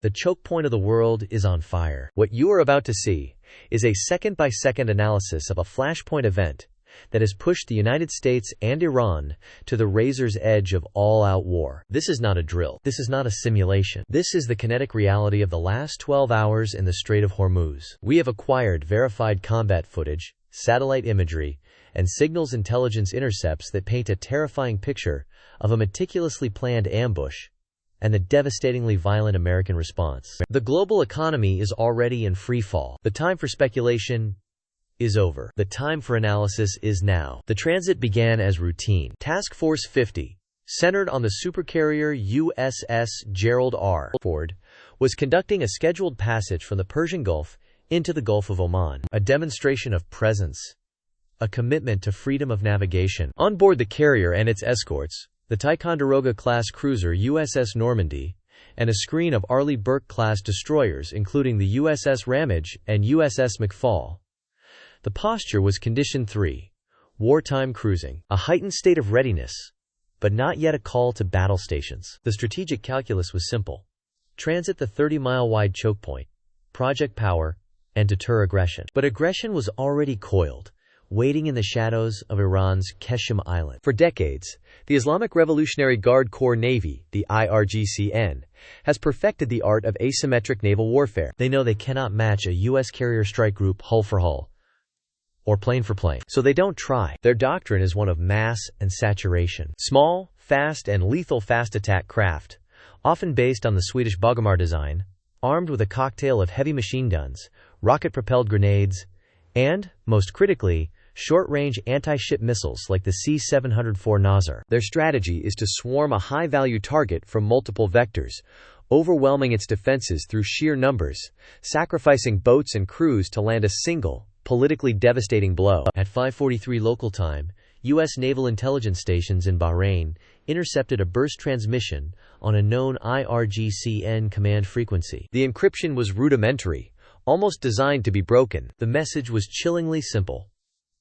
The choke point of the world is on fire. What you are about to see is a second-by-second analysis of a flashpoint event that has pushed the United States and Iran to the razor's edge of all-out war. This is not a drill. This is not a simulation. This is the kinetic reality of the last 12 hours in the Strait of Hormuz. We have acquired verified combat footage, satellite imagery, and signals intelligence intercepts that paint a terrifying picture of a meticulously planned ambush and the devastatingly violent American response. The global economy is already in free fall. The time for speculation is over. The time for analysis is now. The transit began as routine. Task Force 50, centered on the supercarrier USS Gerald R. Ford, was conducting a scheduled passage from the Persian Gulf into the Gulf of Oman, a demonstration of presence, a commitment to freedom of navigation. On board the carrier and its escorts, the Ticonderoga-class cruiser USS Normandy, and a screen of Arleigh Burke-class destroyers including the USS Ramage and USS McFall. The posture was Condition 3, wartime cruising, a heightened state of readiness, but not yet a call to battle stations. The strategic calculus was simple. Transit the 30-mile-wide choke point, project power, and deter aggression. But aggression was already coiled, waiting in the shadows of Iran's Qeshm Island. For decades, the Islamic Revolutionary Guard Corps Navy, the IRGCN, has perfected the art of asymmetric naval warfare. They know they cannot match a U.S. carrier strike group hull for hull, or plane for plane. So they don't try. Their doctrine is one of mass and saturation. Small, fast, and lethal fast-attack craft, often based on the Swedish Bogomar design, armed with a cocktail of heavy machine guns, rocket-propelled grenades, and, most critically, short-range anti-ship missiles like the C-704 Nasr. Their strategy is to swarm a high-value target from multiple vectors, overwhelming its defenses through sheer numbers, sacrificing boats and crews to land a single, politically devastating blow. At 5:43 local time, U.S. naval intelligence stations in Bahrain intercepted a burst transmission on a known IRGCN command frequency. The encryption was rudimentary, almost designed to be broken. The message was chillingly simple.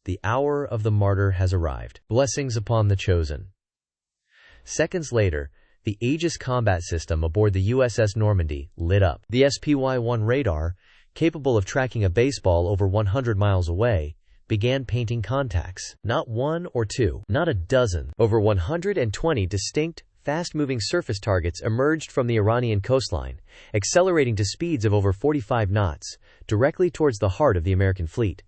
The hour of the martyr has arrived. Blessings upon the chosen. Seconds later, the Aegis combat system aboard the USS Normandy lit up. The SPY-1 radar, capable of tracking a baseball over 100 miles away, began painting contacts. Not one or two, not a dozen. Over 120 distinct, fast-moving surface targets emerged from the Iranian coastline, accelerating to speeds of over 45 knots, directly towards the heart of the American fleet.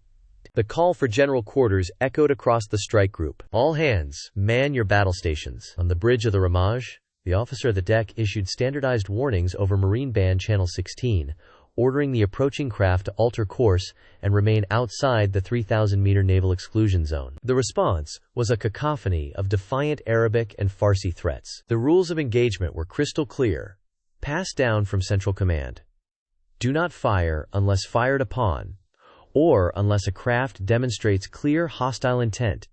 The call for general quarters echoed across the strike group. All hands, man your battle stations. On the bridge of the Ramage, the officer of the deck issued standardized warnings over Marine Band Channel 16, ordering the approaching craft to alter course and remain outside the 3,000-meter naval exclusion zone. The response was a cacophony of defiant Arabic and Farsi threats. The rules of engagement were crystal clear, passed down from Central Command. Do not fire unless fired upon, or unless a craft demonstrates clear hostile intent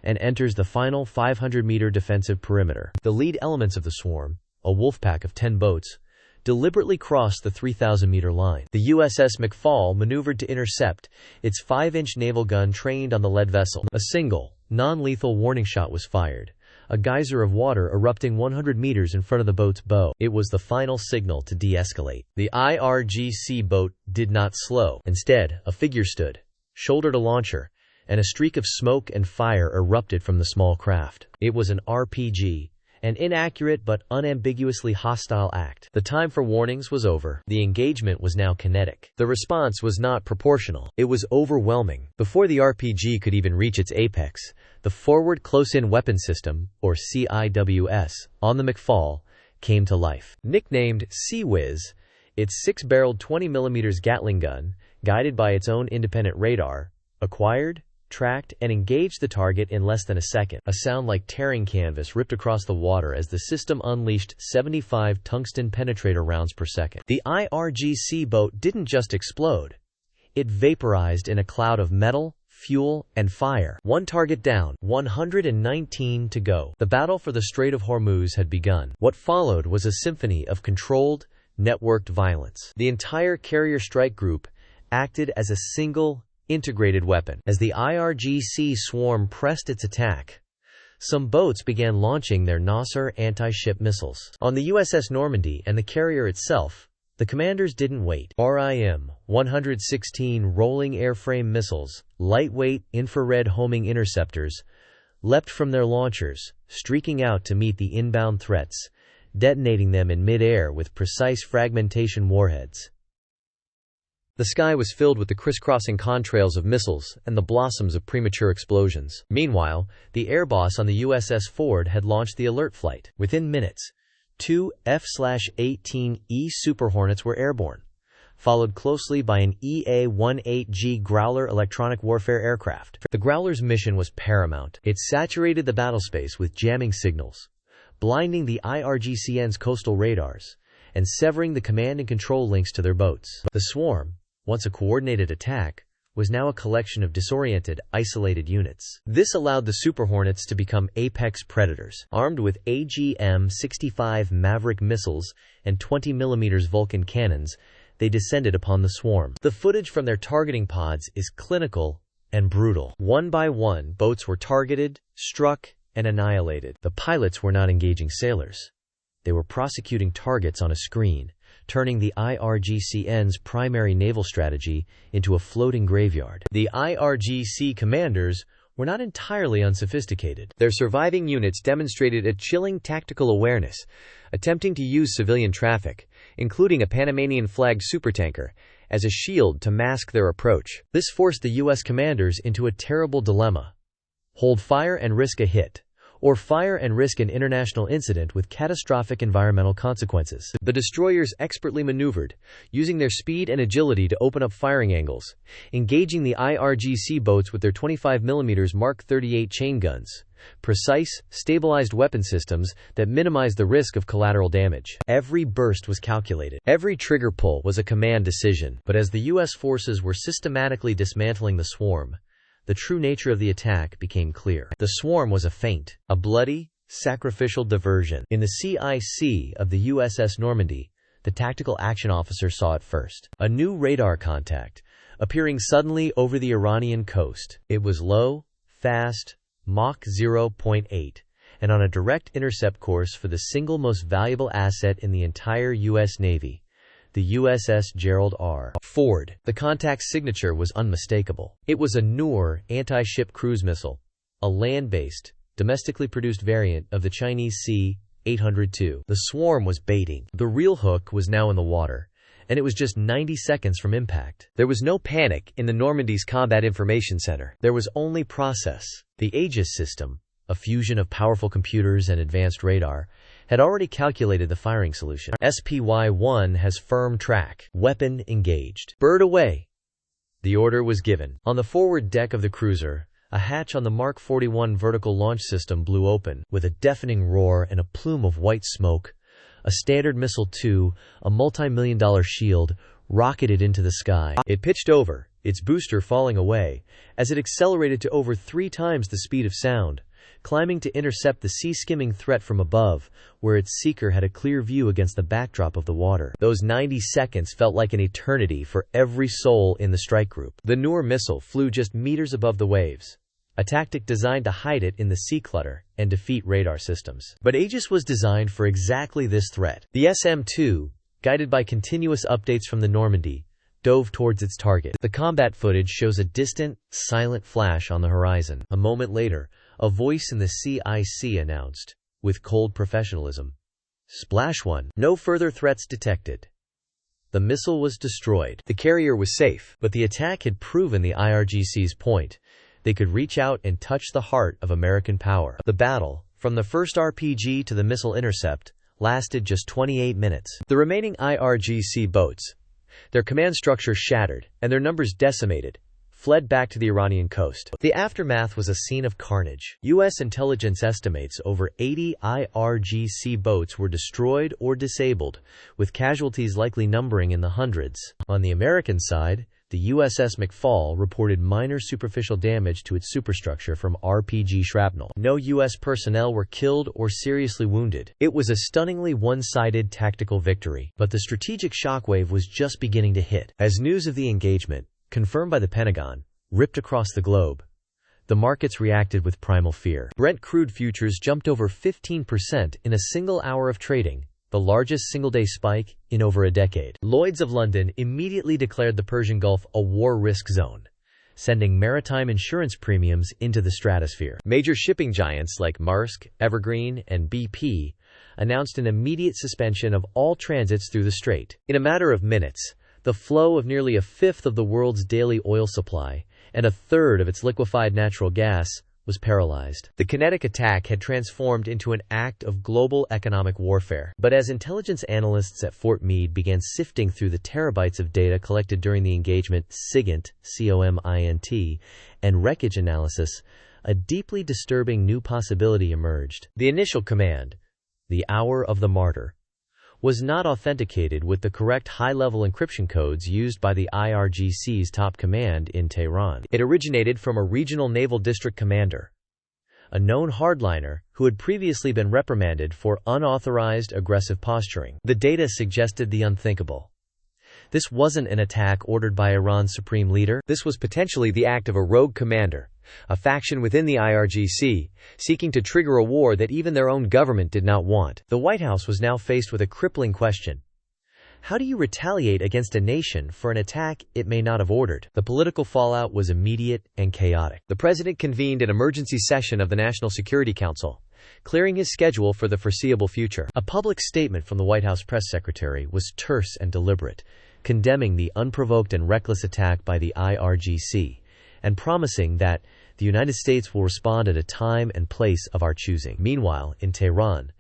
and enters the final 500-meter defensive perimeter. The lead elements of the swarm, a wolfpack of 10 boats, deliberately crossed the 3,000-meter line. The USS McFall maneuvered to intercept, its 5-inch naval gun trained on the lead vessel. A single, non-lethal warning shot was fired, a geyser of water erupting 100 meters in front of the boat's bow. It was the final signal to de-escalate. The IRGC boat did not slow. Instead, a figure stood, shoulder to launcher, and a streak of smoke and fire erupted from the small craft. It was an RPG, an inaccurate but unambiguously hostile act. The time for warnings was over. The engagement was now kinetic. The response was not proportional. It was overwhelming. Before the RPG could even reach its apex, the Forward Close-In Weapon System, or CIWS, on the McFall came to life. Nicknamed Sea-Whiz, its 6-barreled 20mm Gatling gun, guided by its own independent radar, acquired, tracked, and engaged the target in less than a second. A sound like tearing canvas ripped across the water as the system unleashed 75 tungsten penetrator rounds per second. The IRGC boat didn't just explode. It vaporized in a cloud of metal, fuel, and fire. One target down, 119 to go. The battle for the Strait of Hormuz had begun. What followed was a symphony of controlled, networked violence. The entire carrier strike group acted as a single, integrated weapon. As the IRGC swarm pressed its attack, some boats began launching their Nasr anti-ship missiles. On the USS Normandy and the carrier itself, The commanders didn't wait. RIM-116 rolling airframe missiles, lightweight infrared homing interceptors, leapt from their launchers, streaking out to meet the inbound threats, detonating them in mid-air with precise fragmentation warheads. The sky was filled with the crisscrossing contrails of missiles and the blossoms of premature explosions. Meanwhile, the air boss on the USS Ford had launched the alert flight. Within minutes, 2 F/18E Super Hornets were airborne, followed closely by an EA-18G Growler electronic warfare aircraft. The Growler's mission was paramount. It saturated the battlespace with jamming signals, blinding the IRGCN's coastal radars, and severing the command and control links to their boats. The swarm, once a coordinated attack, was now a collection of disoriented, isolated units. This allowed the Super Hornets to become apex predators. Armed with AGM-65 Maverick missiles and 20mm Vulcan cannons, they descended upon the swarm. The footage from their targeting pods is clinical and brutal. One by one, boats were targeted, struck, and annihilated. The pilots were not engaging sailors. They were prosecuting targets on a screen, turning the IRGCN's primary naval strategy into a floating graveyard. The IRGC commanders were not entirely unsophisticated. Their surviving units demonstrated a chilling tactical awareness, attempting to use civilian traffic, including a Panamanian-flagged supertanker, as a shield to mask their approach. This forced the U.S. commanders into a terrible dilemma: hold fire and risk a hit, or fire and risk an international incident with catastrophic environmental consequences. The destroyers expertly maneuvered, using their speed and agility to open up firing angles, engaging the IRGC boats with their 25mm Mark 38 chain guns, precise, stabilized weapon systems that minimized the risk of collateral damage. Every burst was calculated. Every trigger pull was a command decision. But as the U.S. forces were systematically dismantling the swarm, the true nature of the attack became clear. The swarm was a feint, a bloody, sacrificial diversion. In the CIC of the USS Normandy, the tactical action officer saw it first. A new radar contact, appearing suddenly over the Iranian coast. It was low, fast, Mach 0.8, and on a direct intercept course for the single most valuable asset in the entire U.S. Navy, the USS Gerald R. Ford. The contact's signature was unmistakable. It was a Noor anti-ship cruise missile, a land-based, domestically produced variant of the Chinese C-802. The swarm was baiting. The real hook was now in the water, and it was just 90 seconds from impact. There was no panic in the Normandy's Combat Information Center. There was only process. The Aegis system, a fusion of powerful computers and advanced radar, had already calculated the firing solution. SPY-1 has firm track. Weapon engaged. Bird away. The order was given. On the forward deck of the cruiser, a hatch on the Mark 41 vertical launch system blew open. With a deafening roar and a plume of white smoke, a Standard Missile-2, a multi-million-dollar shield, rocketed into the sky. It pitched over, its booster falling away, as it accelerated to over 3 times the speed of sound, climbing to intercept the sea-skimming threat from above, where its seeker had a clear view against the backdrop of the water. Those 90 seconds felt like an eternity for every soul in the strike group. The Noor missile flew just meters above the waves, a tactic designed to hide it in the sea clutter and defeat radar systems. But Aegis was designed for exactly this threat. The SM-2, guided by continuous updates from the Normandy, dove towards its target. The combat footage shows a distant, silent flash on the horizon. A moment later, a voice in the CIC announced, with cold professionalism, "Splash 1. No further threats detected." The missile was destroyed. The carrier was safe, but the attack had proven the IRGC's point. They could reach out and touch the heart of American power. The battle, from the first RPG to the missile intercept, lasted just 28 minutes. The remaining IRGC boats, their command structure shattered and their numbers decimated, fled back to the Iranian coast. The aftermath was a scene of carnage. U.S. intelligence estimates over 80 IRGC boats were destroyed or disabled, with casualties likely numbering in the hundreds. On the American side, the USS McFall reported minor superficial damage to its superstructure from RPG shrapnel. No U.S. personnel were killed or seriously wounded. It was a stunningly one-sided tactical victory, but the strategic shockwave was just beginning to hit. As news of the engagement, confirmed by the Pentagon, ripped across the globe, the markets reacted with primal fear. Brent crude futures jumped over 15% in a single hour of trading, the largest single-day spike in over a decade. Lloyd's of London immediately declared the Persian Gulf a war risk zone, sending maritime insurance premiums into the stratosphere. Major shipping giants like Maersk, Evergreen, and BP announced an immediate suspension of all transits through the strait. In a matter of minutes, the flow of nearly a fifth of the world's daily oil supply and a third of its liquefied natural gas was paralyzed. The kinetic attack had transformed into an act of global economic warfare. But as intelligence analysts at Fort Meade began sifting through the terabytes of data collected during the engagement, SIGINT, COMINT, and wreckage analysis, a deeply disturbing new possibility emerged. The initial command, the Hour of the Martyr, was not authenticated with the correct high-level encryption codes used by the IRGC's top command in Tehran. It originated from a regional naval district commander, a known hardliner who had previously been reprimanded for unauthorized aggressive posturing. The data suggested the unthinkable. This wasn't an attack ordered by Iran's supreme leader. This was potentially the act of a rogue commander, a faction within the IRGC, seeking to trigger a war that even their own government did not want. The White House was now faced with a crippling question. How do you retaliate against a nation for an attack it may not have ordered? The political fallout was immediate and chaotic. The president convened an emergency session of the National Security Council, clearing his schedule for the foreseeable future. A public statement from the White House press secretary was terse and deliberate, condemning the unprovoked and reckless attack by the IRGC, and promising that the United States will respond at a time and place of our choosing. Meanwhile, in Tehran,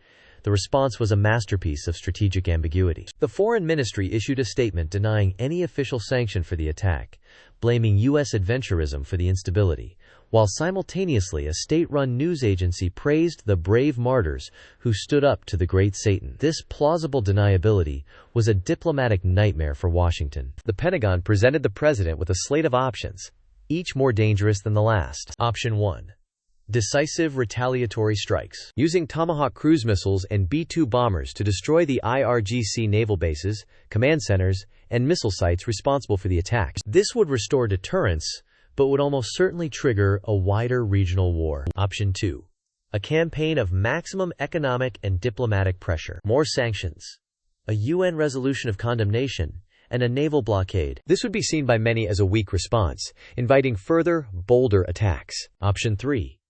the response was a masterpiece of strategic ambiguity. The Foreign Ministry issued a statement denying any official sanction for the attack, blaming U.S. adventurism for the instability, while simultaneously a state-run news agency praised the brave martyrs who stood up to the great Satan. This plausible deniability was a diplomatic nightmare for Washington. The Pentagon presented the president with a slate of options, each more dangerous than the last. Option 1. Decisive retaliatory strikes. Using Tomahawk cruise missiles and B-2 bombers to destroy the IRGC naval bases, command centers, and missile sites responsible for the attacks. This would restore deterrence, but would almost certainly trigger a wider regional war. Option 2. A campaign of maximum economic and diplomatic pressure. More sanctions, a UN resolution of condemnation, and a naval blockade. This would be seen by many as a weak response, inviting further, bolder attacks. Option 3.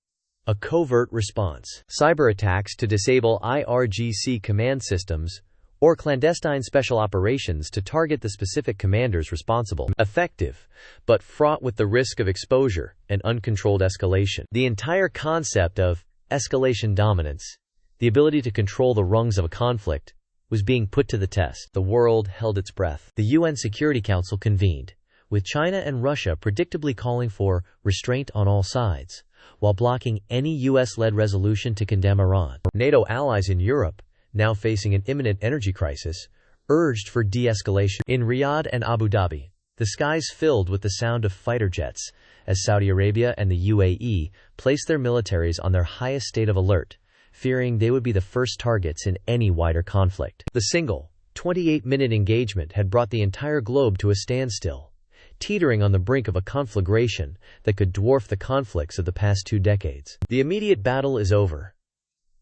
A covert response. Cyber attacks to disable IRGC command systems, or clandestine special operations to target the specific commanders responsible. Effective, but fraught with the risk of exposure and uncontrolled escalation. The entire concept of escalation dominance, the ability to control the rungs of a conflict, was being put to the test. The world held its breath. The UN Security Council convened, with China and Russia predictably calling for restraint on all sides, while blocking any US-led resolution to condemn Iran. NATO allies in Europe, now facing an imminent energy crisis, urged for de-escalation. In Riyadh and Abu Dhabi, the skies filled with the sound of fighter jets, as Saudi Arabia and the UAE placed their militaries on their highest state of alert, fearing they would be the first targets in any wider conflict. The single, 28-minute engagement had brought the entire globe to a standstill, teetering on the brink of a conflagration that could dwarf the conflicts of the past 2 decades. The immediate battle is over,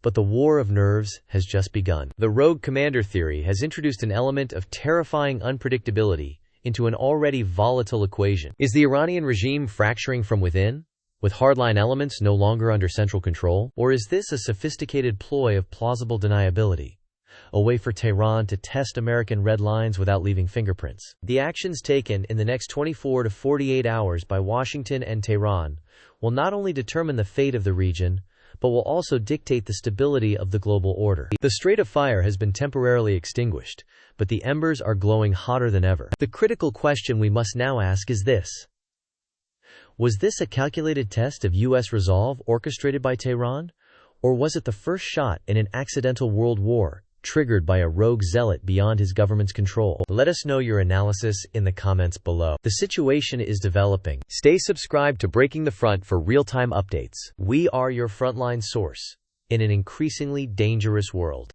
but the war of nerves has just begun. The rogue commander theory has introduced an element of terrifying unpredictability into an already volatile equation. Is the Iranian regime fracturing from within, with hardline elements no longer under central control? Or is this a sophisticated ploy of plausible deniability, a way for Tehran to test American red lines without leaving fingerprints? The actions taken in the next 24 to 48 hours by Washington and Tehran will not only determine the fate of the region, but will also dictate the stability of the global order. The Strait of Fire has been temporarily extinguished, but the embers are glowing hotter than ever. The critical question we must now ask is this: was this a calculated test of U.S. resolve orchestrated by Tehran, or was it the first shot in an accidental world war, triggered by a rogue zealot beyond his government's control? Let us know your analysis in the comments below. The situation is developing. Stay subscribed to Breaking the Front for real-time updates. We are your frontline source in an increasingly dangerous world.